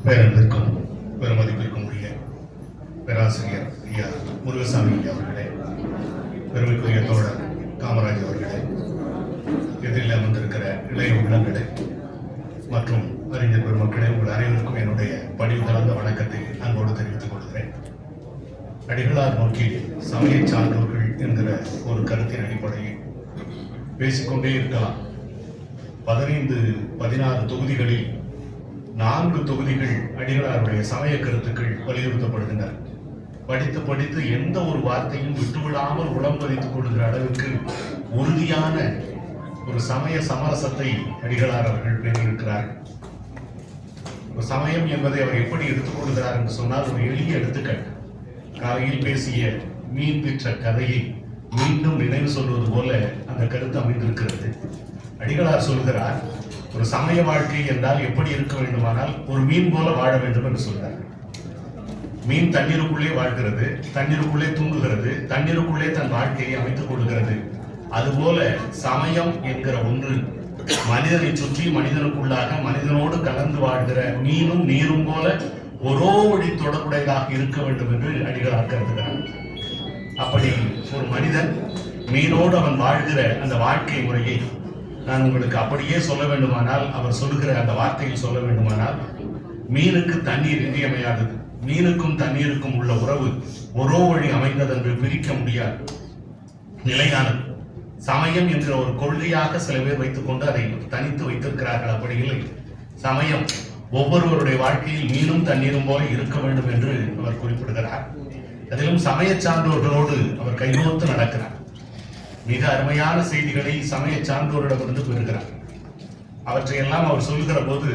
பேரன்பிற்கும் பெருமதிப்பிற்கும் உரிய பேராசிரியர் ஐயா முருகசாமி அவர்களே, பெருமைக்குரிய தோழர் காமராஜ் அவர்களே, எதிரில் அமர்ந்திருக்கிற இளைய உள்ளங்களே மற்றும் அறிஞர் பெருமக்களே, உங்கள் அனைவருக்கும் என்னுடைய பணிவு கலந்த வணக்கத்தை அன்போடு தெரிவித்துக் கொள்கிறேன். அடிகளார் நோக்கி சமய சான்றோர்கள் என்கிற ஒரு கருத்தின் அடிப்படையில் பேசிக்கொண்டே இருக்கலாம். 15-16 தொகுதிகளில் 4 தொகுதிகள் அடிகளாருடைய சமய கருத்துக்கள் வலியுறுத்தப்படுகின்றன. படித்து படித்து எந்த ஒரு வார்த்தையும் விட்டுவிடாமல் உடம்பதித்துக் கொள்கிற அளவுக்கு உறுதியான ஒரு சமய சமரசத்தை அடிகளார் அவர்கள் பேணியிருக்கிறார்கள். ஒரு சமயம் என்பதை அவர் எப்படி எடுத்துக்கொள்கிறார் என்று சொன்னால், ஒரு எளிய எடுத்துக்காட்டு. காலையில் பேசிய மீன் பெற்ற கதையை மீண்டும் நினைவு சொல்வது போல அந்த கருத்து அமைந்திருக்கிறது. அடிகளார் சொல்கிறார், ஒரு சமய வாழ்க்கை என்றால் எப்படி இருக்க வேண்டுமானால் ஒரு மீன் போல வாழ வேண்டும் என்று சொல்கிறார். மீன் தண்ணீருக்குள்ளே வாழ்கிறது, தண்ணீருக்குள்ளே தூங்குகிறது, தண்ணீருக்குள்ளே தன் வாழ்க்கையை அமைத்துக் கொள்கிறது. அதுபோல சமயம் என்கிற ஒன்று மனிதனை சுற்றி மனிதனுக்குள்ளாக மனிதனோடு கலந்து வாழ்கிற மீனும் நீரும் போல ஒரோ வழி தொடர்புடையதாக இருக்க வேண்டும் என்று அடிகளார் கருதுகிறார். அப்படி ஒரு மனிதன் மீனோடு அவன் வாழ்கிற அந்த வாழ்க்கை முறையை நான் உங்களுக்கு அப்படியே சொல்ல வேண்டுமானால், அவர் சொல்லுகிற அந்த வார்த்தையில் சொல்ல வேண்டுமானால், மீனுக்கு தண்ணீர் இன்றியமையாதது. மீனுக்கும் தண்ணீருக்கும் உள்ள உறவு ஒரோ வழி அமைந்தது என்று பிரிக்க முடியாது, நிலையானது. சமயம் என்கிற ஒரு கொள்கையாக சில பேர் வைத்துக் கொண்டு அதை தனித்து வைத்திருக்கிறார்கள். அப்படி இல்லை. சமயம் ஒவ்வொருவருடைய வாழ்க்கையில் மீனும் தண்ணீரும் போல இருக்க வேண்டும் என்று அவர் குறிப்பிடுகிறார். அதிலும் சமய சான்றோர்களோடு அவர் கைகோர்த்து நடக்கிறார். மிக அருமையான செய்திகளை சமய சான்றோரிடமிருந்து பெறுகிறார். அவற்றையெல்லாம் அவர் சொல்கிற போது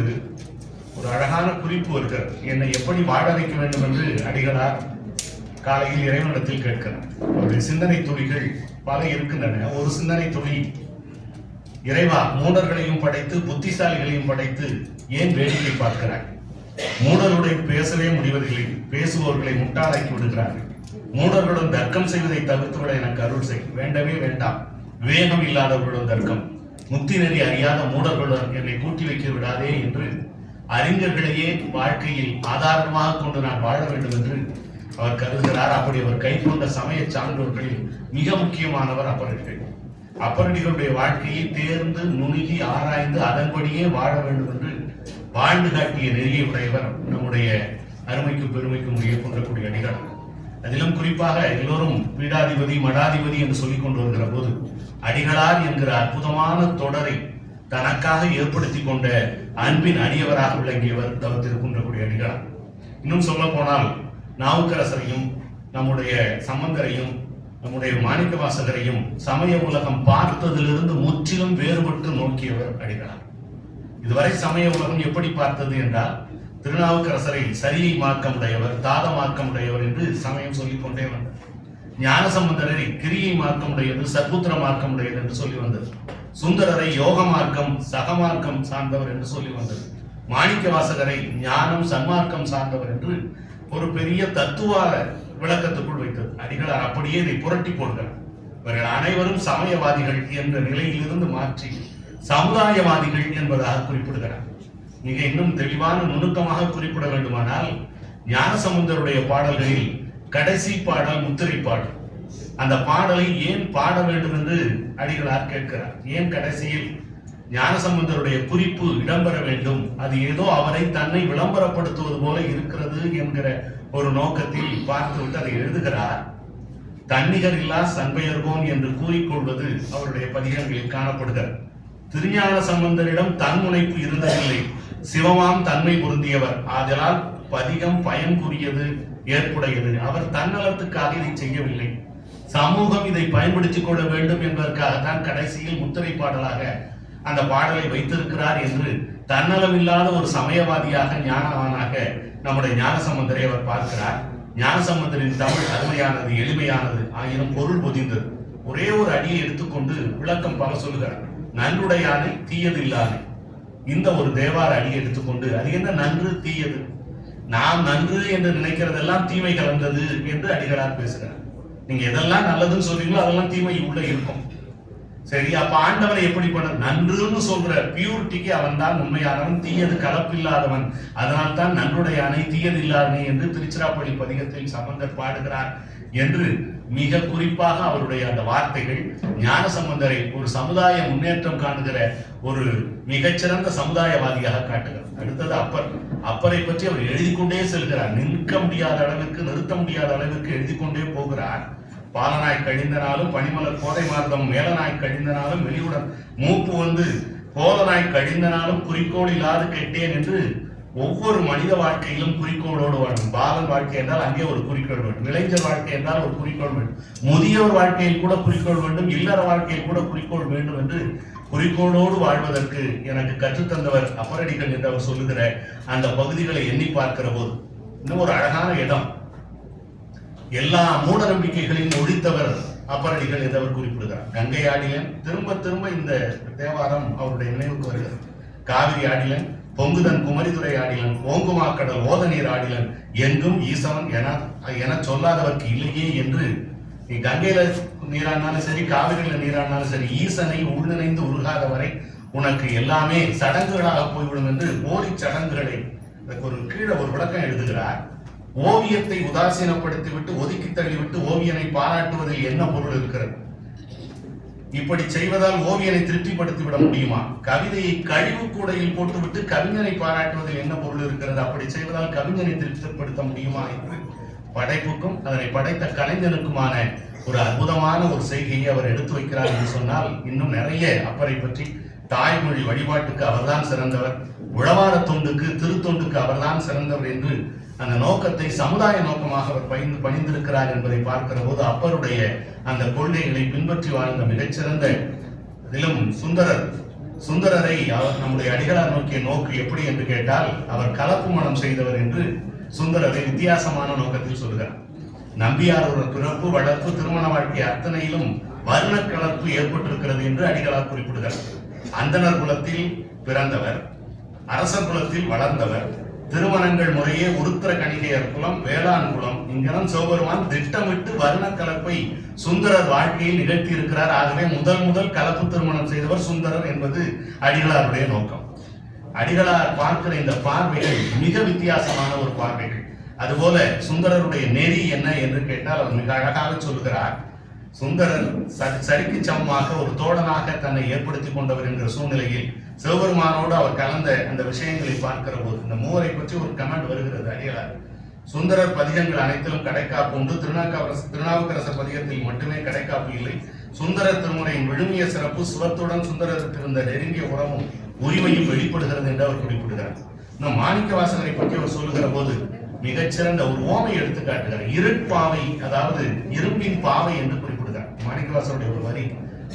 ஒரு அழகான குறிப்பு இருக்கிறது. என்னை எப்படி வாழ வைக்க வேண்டும் என்று அடிகளார் காலையில் இறைவனிடத்தில் கேட்கிறார். அவருடைய சிந்தனை துளிகள் பல இருக்கின்றன. ஒரு சிந்தனை துளி, இறைவா, மூடர்களையும் படைத்து புத்திசாலிகளையும் படைத்து ஏன் வேடிக்கை பார்க்கிறார்? மூடர்களுடன் பேசவே முடிவதில்லை, பேசுபவர்களை முட்டாளாக்கி விடுகிறார்கள். மூடர்களுடன் தர்க்கம் செய்வதை தவிர்த்துவிட எனக்கு அருள் செய். வேண்டவே வேண்டாம். வேகம் இல்லாதவர்களுடன் தர்க்கம், முக்தி நெறி அறியாத மூடர்களுடன் என்னை கூட்டி வைக்க விடாதே என்று அறிஞர்களையே வாழ்க்கையில் ஆதாரமாக கொண்டு நான் வாழ வேண்டும் என்று அவர் கருதுகிறார். அப்படி அவர் கை கொண்ட சமய சான்றோர்களில் மிக முக்கியமானவர் அப்பரடிகள். அப்பரடிகளுடைய வாழ்க்கையை தேர்ந்து நுணுகி ஆராய்ந்து அதன்படியே வாழ வேண்டும் என்று வாழ்ந்து காட்டிய நெறியை உடையவர் நம்முடைய அருமைக்கு பெருமைக்கும் உரிய கொண்டக்கூடிய அடிகள். அதிலும் குறிப்பாக எல்லோரும் பீடாதிபதி மடாதிபதி என்று சொல்லிக் கொண்டு வருகிற போது அடிகளார் என்கிற அற்புதமான தொடரை தனக்காக ஏற்படுத்தி கொண்ட அன்பின் அடியவராக விளங்கியவர் தவிர்த்திருக்கின்றக்கூடிய அடிகளார். இன்னும் சொல்ல போனால் நாவுக்கரசரையும் நம்முடைய சம்பந்தரையும் நம்முடைய மாணிக்க வாசகரையும் சமய உலகம் பார்த்ததிலிருந்து முற்றிலும் வேறுபட்டு நோக்கியவர் அடிகளார். இதுவரை சமய உலகம் எப்படி பார்த்தது என்றால், திருநாவுக்கரசரை சரியை மார்க்கமுடையவர், தாத மார்க்கமுடையவர் என்று சமயம் சொல்லிக் கொண்டே வந்தது. ஞானசம்பந்தரை கிரியை மார்க்கமுடையது, சத்புத்திர மார்க்கமுடையது என்று சொல்லி வந்தது. சுந்தரரை யோக மார்க்கம் சகமார்க்கம் சார்ந்தவர் என்று சொல்லி வந்தது. மாணிக்க வாசகரை ஞானம் சன்மார்க்கம் சார்ந்தவர் என்று ஒரு பெரிய தத்துவ விளக்கத்துக்குள் வைத்தது. அடிகளார் அப்படியே இதை புரட்டி போடுகிறார். இவர்கள் அனைவரும் சமயவாதிகள் என்ற நிலையிலிருந்து மாற்றி சமுதாயவாதிகள் என்பதாக குறிப்பிடுகிறார். மிக இன்னும் தெளிவான நுணுக்கமாக குறிப்பிட வேண்டுமானால், ஞானசம்பந்தருடைய பாடல்களில் கடைசி பாடல் முத்திரை பாடல். அந்த பாடலை ஏன் பாட வேண்டும் என்று அடிகளார் கேட்கிறார். ஏன் கடைசியில் ஞானசம்பந்தருடைய குறிப்பு இடம்பெற வேண்டும்? அது ஏதோ அவரை தன்னை விளம்பரப்படுத்துவது போல இருக்கிறது என்கிற ஒரு நோக்கத்தில் பார்த்துவிட்டு அதை எழுதுகிறார். தன்னிகர் இல்லா சண்பையர்கோன் என்று கூறிக்கொள்வது அவருடைய பதிகங்களில் காணப்படுகிறார். திருஞான சம்பந்தரிடம் தன்முனைப்பு இருந்ததில்லை, சிவமாம் தன்மை பொருந்தியவர். ஆதலால் பதிகம் பயன்குரியது, ஏற்புடையது. அவர் தன்னலத்துக்காக இதை செய்யவில்லை, சமூகம் இதை பயன்படுத்திக் கொள்ள வேண்டும் என்பதற்காகத்தான் கடைசியில் முத்திரை பாடலாக அந்த பாடலை வைத்திருக்கிறார் என்று தன்னலமில்லாத ஒரு சமயவாதியாக ஞானவானாக நம்முடைய ஞானசம்பந்தரை அவர் பார்க்கிறார். ஞானசம்பந்தரின் தமிழ் அருமையானது, எளிமையானது, ஆயிரம் பொருள் பொதிந்தது. ஒரே ஒரு அடியை எடுத்துக்கொண்டு விளக்கம் பல சொல்லுகிறார். நன்றுடையானை தீயதில்லானை, இந்த ஒரு தேவார அடியை எடுத்துக்கொண்டு அது என்ன நன்று தீயது, நாம் நன்று என்று நினைக்கிறதெல்லாம் தீமை கலந்தது என்று அடிகளார் பேசுகிறார். நீங்க எதெல்லாம் நல்லதுன்னு சொல்றீங்களோ அதெல்லாம் தீமை உள்ள இருக்கும். சரி, அப்ப ஆண்டவனை எப்படி பண்ண? நன்றுன்னு சொல்ற பியூரிட்டிக்கு அவன் தான் உண்மையானவன், தீயது கலப்பில்லாதவன், அதனால் தான் நன்றுடையானை தீயது இல்லாதனை என்று திருச்சிராப்பள்ளி பதிகத்தில் சம்பந்தர் பாடுகிறார் என்று மிக குறிப்பாக அவருடைய அந்த வார்த்தைகள் ஞானசம்பந்தரை ஒரு சமுதாய முன்னேற்றம் காணுகிற ஒரு மிகச்சிறந்த சமுதாயவாதியாக காட்டுகிறார். அடுத்தது அப்பரை பற்றி அவர் எழுதி கொண்டே செல்கிறார். நிற்க முடியாத அளவுக்கு, நிறுத்த முடியாத அளவுக்கு எழுதி கொண்டே போகிறார். பாலனாய் கழிந்தனாலும் பனிமலர் கோதை மார்தம் மேலனாய் கழிந்தனாலும் வெளியுடன் மூப்பு வந்து கோலனாய் கழிந்தனாலும் குறிக்கோள் இல்லாது கெட்டேன் என்று ஒவ்வொரு மனித வாழ்க்கையிலும் குறிக்கோளோடு வாழும். பாலன் வாழ்க்கை என்றால் அங்கே ஒரு குறிக்கோள் வேண்டும், இளைஞர் வாழ்க்கை என்றால் ஒரு குறிக்கோள் வேண்டும், முதியவர் வாழ்க்கையில் கூட குறிக்கோள் வேண்டும், இல்லற வாழ்க்கையில் கூட குறிக்கோள் வேண்டும் என்று குறிக்கோளோடு வாழ்வதற்கு எனக்கு கற்றுத்தந்தவர் அப்பரடிகள் என்று அவர் சொல்லுகிற அந்த பகுதிகளை எண்ணி பார்க்கிற போது இன்னும் ஒரு அழகான இடம். எல்லா மூட நம்பிக்கைகளையும் ஒழித்தவர் அப்பரடிகள் என்று அவர் குறிப்பிடுகிறார். கங்கை ஆடிலன், திரும்ப திரும்ப இந்த தேவாரம் அவருடைய நினைவுக்கு வருகிறது. காவிரி ஆடிலன், பொங்குதன் குமரிதுரை ஆடிலன், ஓங்குமாக்கடல் ஓத நீர் ஆடிலன், எங்கும் ஈசவன் என சொல்லாதவர்க்கு இல்லையே என்று. நீ கங்கையில நீராடினாலும் சரி, காவிரியில நீராடினாலும் சரி, ஈசனை உள்நிறைந்து உருகாத வரை உனக்கு எல்லாமே சடங்குகளாக போய்விடும் என்று போலி சடங்குகளை ஒரு கீழே ஒரு விளக்கம் எழுதுகிறார். ஓவியத்தை உதாசீனப்படுத்திவிட்டு ஒதுக்கி தள்ளிவிட்டு ஓவியனை பாராட்டுவதில் என்ன பொருள் இருக்கிறது? இப்படி செய்வதால் ஓவியனை திருப்திப்படுத்திவிட முடியுமா? கவிதையை கழிவு கூடையில் போட்டுவிட்டு கவிஞனை பாராட்டுவதில் என்ன பொருள் இருக்கிறது? அப்படி செய்வதால் கவிஞனை திருப்திப்படுத்த முடியுமா என்று படைப்புக்கும் அதனை படைத்த கலைஞனுக்குமான ஒரு அற்புதமான ஒரு செய்கையை அவர் எடுத்து வைக்கிறார் என்று சொன்னால் இன்னும் நிறைய அப்பரை பற்றி. தாய்மொழி வழிபாட்டுக்கு அவர்தான் சிறந்தவர், உழவார தொண்டுக்கு திருத்தொண்டுக்கு அவர்தான் சிறந்தவர் என்று அந்த நோக்கத்தை சமுதாய நோக்கமாக அவர் பணிந்திருக்கிறார் என்பதை பார்க்கிற போது அப்பருடைய அந்த கொள்கைகளை பின்பற்றி வாழ்ந்த மிகச்சிறந்த இதிலும் சுந்தரரை அவர் நம்முடைய அடிகளார் நோக்கிய நோக்கு எப்படி என்று கேட்டால், அவர் கலப்பு மனம் செய்தவர் என்று சுந்தரரை வித்தியாசமான நோக்கத்தில் சொல்கிறார். நம்பியார் ஒரு பிறப்பு வளர்ப்பு திருமண வாழ்க்கை அத்தனையிலும் வர்ண கலப்பு ஏற்பட்டிருக்கிறது என்று அடிகளார் குறிப்பிடுகிறார். அந்தனர் குலத்தில் பிறந்தவர், அரசர் குலத்தில் வளர்ந்தவர், திருமணங்கள் முறையே உருத்திர கணிகையர் குலம், வேளாண் குலம், இங்கனம் சிவபெருமான் திட்டமிட்டு வர்ண கலப்பை சுந்தரர் வாழ்க்கையில் நிகழ்த்தி இருக்கிறார். ஆகவே முதல் கலப்பு திருமணம் செய்தவர் சுந்தரர் என்பது அடிகளாருடைய நோக்கம். அடிகளார் பார்க்கிற இந்த பார்வைகள் மிக வித்தியாசமான ஒரு பார்வைகள். அதுபோல சுந்தரருடைய நெறி என்ன என்று கேட்டால் அவர் மிக அழகாக சொல்கிறார். சுந்தரர் சரிக்கு சமமாக ஒரு தோழனாக தன்னை ஏற்படுத்திக் கொண்டவர் என்கிற சூழ்நிலையில் சிவபெருமானோடு அவர் கலந்த அந்த விஷயங்களை பார்க்கிற போது இந்த மூவரை பற்றி ஒரு கமெண்ட் வருகிறது அடிகளார். சுந்தரர் பதிகங்கள் அனைத்திலும் கடைக்காப்பு உண்டு, திருநாவுக்கரசர் பதிகத்தில் மட்டுமே கடைக்காப்பு இல்லை. சுந்தரர் திருமுறையின் விழுமிய சிறப்பு சுவத்துடன் சுந்தரருக்கு இருந்த நெருங்கிய உறவும் உரிமையும் வெளிப்படுகிறது என்று அவர் குறிப்பிடுகிறார். இன்னும் மாணிக்க வாசகரை பற்றி அவர் சொல்லுகிற போது மிகச்சிறந்த ஒரு ஓமை எடுத்து காட்டுகிறார். இருட்பாவை, அதாவது இரும்பின் பாவை என்று குறிப்பிடுகிறார். மாணிக்கவாசருடைய ஒரு வரி,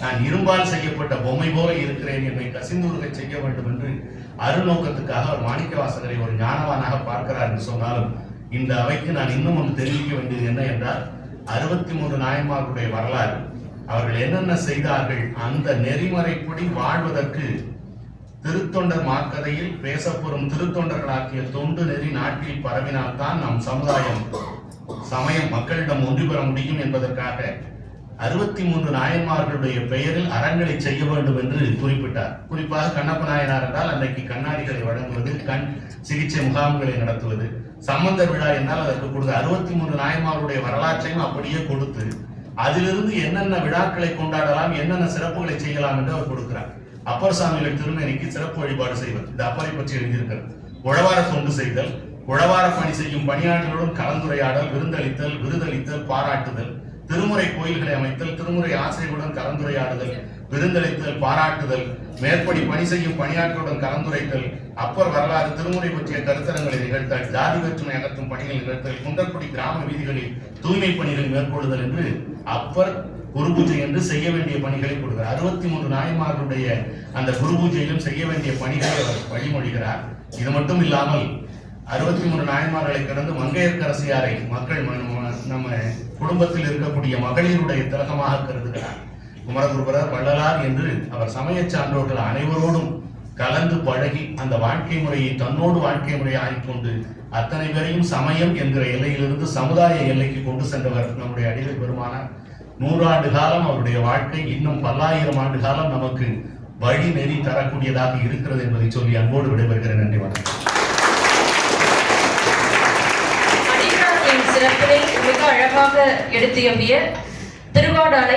நான் இரும்பால் செய்யப்பட்ட பொம்மை போல இருக்கிறேன், என்னை கசிந்துருக செய்ய வேண்டும் என்று அருநோக்கத்துக்காக அவர் மாணிக்கவாசகரை ஒரு ஞானவானாக பார்க்கிறார் என்று சொன்னாலும் இந்த அவைக்கு நான் இன்னும் ஒன்று தெரிவிக்க வேண்டியது என்ன என்றால் 63 நாயன்மார்களுடைய வரலாறு, அவர்கள் என்னென்ன செய்தார்கள், அந்த நெறிமுறைப்படி வாழ்வதற்கு திருத்தொண்டர் மாக்கதையில் பேசப்பெறும் திருத்தொண்டர்களாக்கிய தொண்டு நெறி நாட்டில் பரவினால்தான் நம் சமயம் மக்களிடம் ஒன்று பெற முடியும் என்பதற்காக 63 நாயன்மார்களுடைய பெயரில் அறங்களை செய்ய வேண்டும் என்று குறிப்பிட்டார். குறிப்பாக கண்ணப்ப நாயனார் என்றால் அன்றைக்கு கண்ணாடிகளை வழங்குவது, கண் சிகிச்சை முகாம்களை நடத்துவது, சம்பந்தர் விழா என்றால் அதற்கு கொடுத்து 63 நாயன்மார்களுடைய வரலாற்றையும் அப்படியே கொடுத்து அதிலிருந்து என்னென்ன விழாக்களை கொண்டாடலாம், என்னென்ன சிறப்புகளை செய்யலாம் என்று அவர் கொடுக்கிறார். அப்பர் சாமிகள் திருமேனிக்கு சிறப்பு வழிபாடு செய்வது, இந்த அப்பரை பற்றி எழுதியிருக்கிறது. உழவார தொண்டு செய்தல், உழவார பணி செய்யும் பணியாளர்களுடன் கலந்துரையாடல், விருதளித்தல், பாராட்டுதல், திருமுறை கோயில்களை அமைத்தல், திருமுறை ஆசிரியர்களுடன் கலந்துரையாடுதல், விருந்தளித்தல், பாராட்டுதல், மேற்படி பணி செய்யும் பணியாளர்களுடன் கலந்துரைத்தல், அப்பர் வரலாறு, திருமுறை பற்றிய கருத்தரங்களை நிகழ்த்தல், ஜாதி வேற்றுமை அகற்றும் பணிகள் நிகழ்த்தல், குன்றக்குடி கிராம வீதிகளில் தூய்மை பணிகளை மேற்கொள்ளுதல் என்று அப்பர் குரு பூஜை என்று செய்ய வேண்டிய பணிகளை கொடுக்கிறார். 63 நாயன்மார்களுடைய அந்த குரு பூஜையிலும் செய்ய வேண்டிய பணிகளை அவர் வழிமொழிகிறார். இது மட்டும் இல்லாமல் 63 நாயன்மார்களை கடந்து மங்கையர்க்கரசியாரை மக்கள் நம்ம குடும்பத்தில் இருக்கக்கூடிய மகளிருடைய திலகமாக கருதுகிறார். குமரகுருபரர், வள்ளலார் என்று அவர் சமய சான்றோர்கள் அனைவரோடும் கலந்து பழகி அந்த வாழ்க்கை முறையை தன்னோடு வாழ்க்கை முறையை ஆகிக்கொண்டு அத்தனை பேரையும் சமயம் என்கிற எல்லையிலிருந்து சமுதாய எல்லைக்கு கொண்டு சென்றவர் நம்முடைய அடிகள் பெருமானார். 100 ஆண்டு காலம் அவருடைய வாழ்க்கை இன்னும் பல்லாயிரம் ஆண்டு காலம் நமக்கு வழி நெறி தரக்கூடியதாக இருக்கிறது என்பதை சொல்லி அன்போடு விடைபெறுகிறேன். நன்றி, வணக்கம். சிறப்பினை மிக அழகாக எடுத்து எம்பிய திருவாடானை